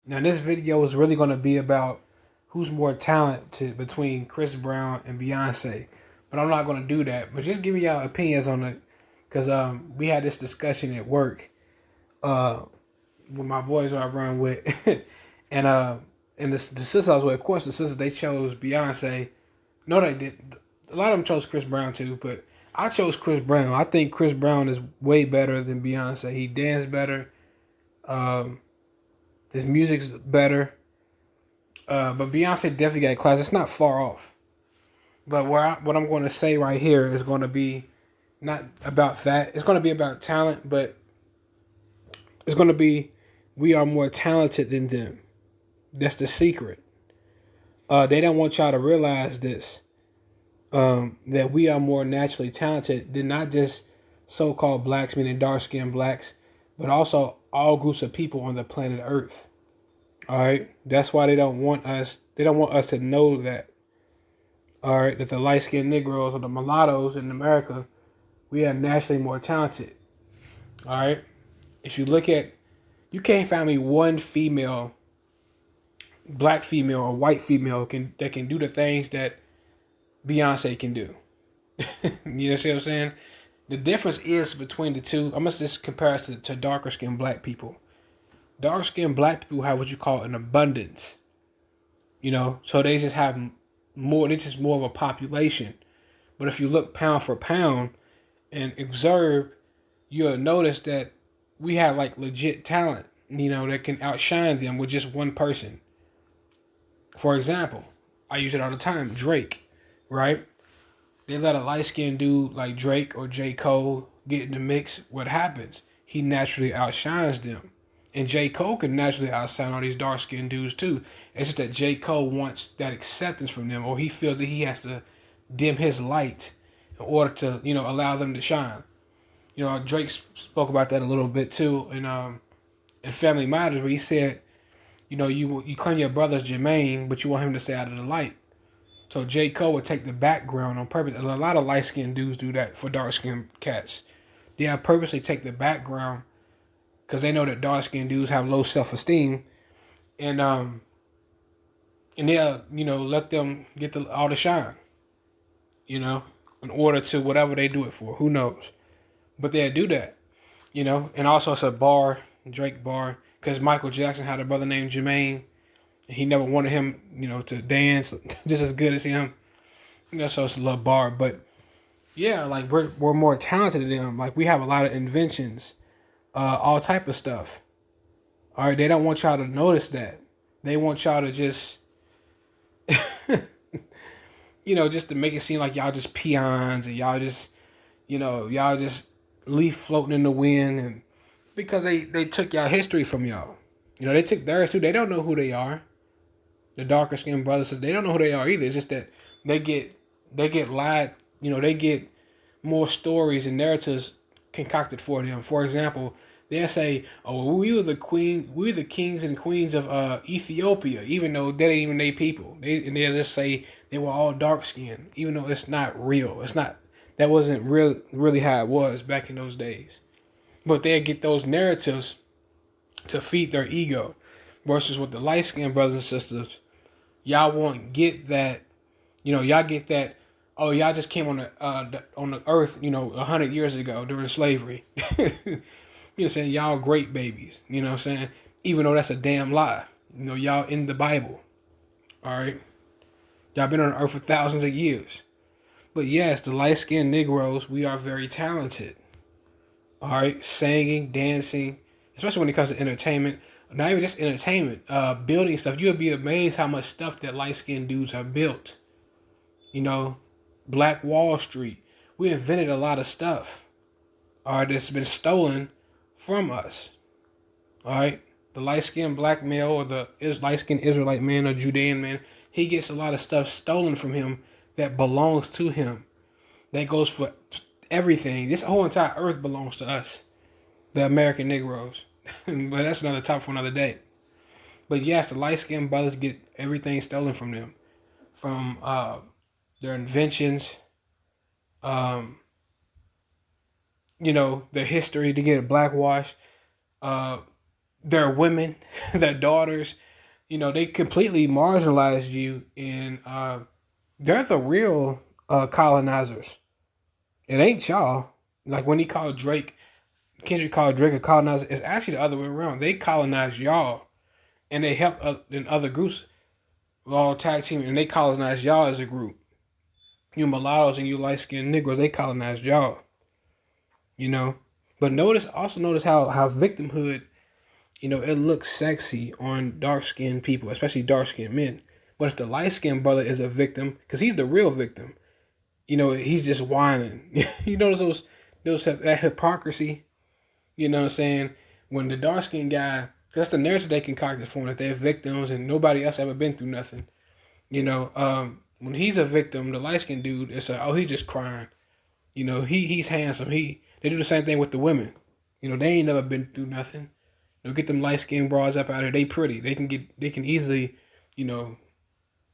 Now, this video is really going to be about who's more talented between Chris Brown and Beyonce. But I'm not going to do that. But just give me y'all opinions on it. Because we had this discussion at work uh, with my boys who I run with. and the sisters I was with, of course, the sisters, they chose Beyonce. No, they didn't. A lot of them chose Chris Brown too. But I chose Chris Brown. I think Chris Brown is way better than Beyonce. He danced better. Um, his music's better. But Beyonce definitely got class. It's not far off. But what I'm going to say right here is going to be not about that. It's going to be about talent, but it's going to be we are more talented than them. That's the secret. They don't want y'all to realize this. That we are more naturally talented than not just so-called blacks, meaning dark-skinned blacks, but also all groups of people on the planet Earth. All right, that's why they don't want us. They don't want us to know that. All right, that the light-skinned Negroes or the mulattoes in America, we are naturally more talented. All right, if you look at, you can't find me one female, black female or white female that can do the things that Beyonce can do. You know what I'm saying? The difference is between the two. I'm gonna just compare us to darker skinned black people. Dark skinned black people have what you call an abundance. You know, so they just have more. This is more of a population. But if you look pound for pound and observe, you'll notice that we have like legit talent. You know, that can outshine them with just one person. For example, I use it all the time. Drake, right? They let a light skinned dude like Drake or J. Cole get in the mix. What happens? He naturally outshines them. And J. Cole can naturally outshine all these dark skinned dudes too. It's just that J. Cole wants that acceptance from them, or he feels that he has to dim his light in order to, allow them to shine. Drake spoke about that a little bit too in Family Matters, where he said, you claim your brother's Jermaine, but you want him to stay out of the light. So J. Cole would take the background on purpose. And a lot of light skinned dudes do that for dark skinned cats. They purposely take the background because they know that dark skinned dudes have low self esteem, and they'll let them get all the shine, in order to whatever they do it for. Who knows? But they'll do that, And also it's a bar, Drake bar, because Michael Jackson had a brother named Jermaine. He never wanted him, to dance just as good as him. So it's a little bar. But yeah, like we're more talented than them. Like we have a lot of inventions, all type of stuff. All right, they don't want y'all to notice that. They want y'all to just, just to make it seem like y'all just peons and y'all just leaf floating in the wind, and because they took y'all history from y'all. They took theirs too. They don't know who they are. The darker skinned brothers, they don't know who they are either. It's just that they get lied, they get more stories and narratives concocted for them. For example, they'll say, "Oh, we were the kings and queens of Ethiopia," even though that ain't even their people. They'll just say they were all dark skinned, even though it's not real. It's not. That wasn't really how it was back in those days. But they'll get those narratives to feed their ego, versus with the light skinned brothers and sisters. Y'all won't get that, y'all get that. Oh, y'all just came on the earth, 100 years ago during slavery. Saying y'all great babies. Saying, even though that's a damn lie. Y'all in the Bible. All right, y'all been on the earth for thousands of years. But yes, the light skinned Negroes, we are very talented. All right, singing, dancing, especially when it comes to entertainment. Not even just entertainment, building stuff. You'll be amazed how much stuff that light skinned dudes have built. Black Wall Street. We invented a lot of stuff. All right, that's been stolen from us. All right, the light skinned black male or the light skinned Israelite man or Judean man, he gets a lot of stuff stolen from him that belongs to him. That goes for everything. This whole entire earth belongs to us, the American Negroes. But that's another topic for another day. But yes, the light skinned brothers get everything stolen from them, from their inventions, their history to get it blackwashed. their women, their daughters. You know, they completely marginalized you, and they're the real colonizers. It ain't y'all. Like when he called Drake, Kendrick called Drake a colonizer. It's actually the other way around. They colonized y'all, and they helped in other groups all tag team, and they colonized y'all as a group. You mulattoes and you light skinned Negroes, they colonized y'all. You know, but notice how victimhood, you know, it looks sexy on dark skinned people, especially dark skinned men. But if the light skinned brother is a victim, because he's the real victim, you know, he's just whining. You notice that hypocrisy. You know what I'm saying? When the dark skinned guy, that's the narrative they concocted for him, that they're victims and nobody else ever been through nothing. You know, when he's a victim, the light skinned dude, it's like, oh, he's just crying. You know, he's handsome. They do the same thing with the women. You know, they ain't never been through nothing. You know, get them light skinned bras up out here. They pretty. They can easily, you know,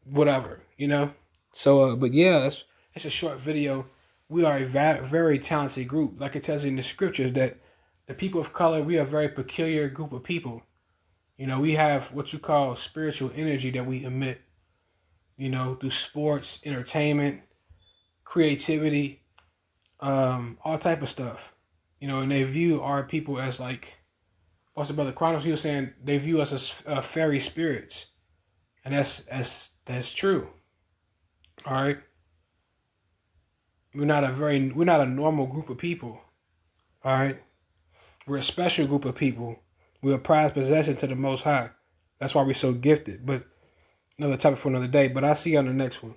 whatever. You know. So, but yeah, it's a short video. We are a very talented group. Like it tells you in the scriptures that the people of color, we are a very peculiar group of people. You know, we have what you call spiritual energy that we emit. You know, through sports, entertainment, creativity, all type of stuff. You know, and they view our people as like, what's the brother Chronicles? He was saying they view us as fairy spirits, and that's true. All right, we're not a normal group of people. All right, we're a special group of people. We're a prized possession to the Most High. That's why we're so gifted. But another topic for another day. But I'll see you on the next one.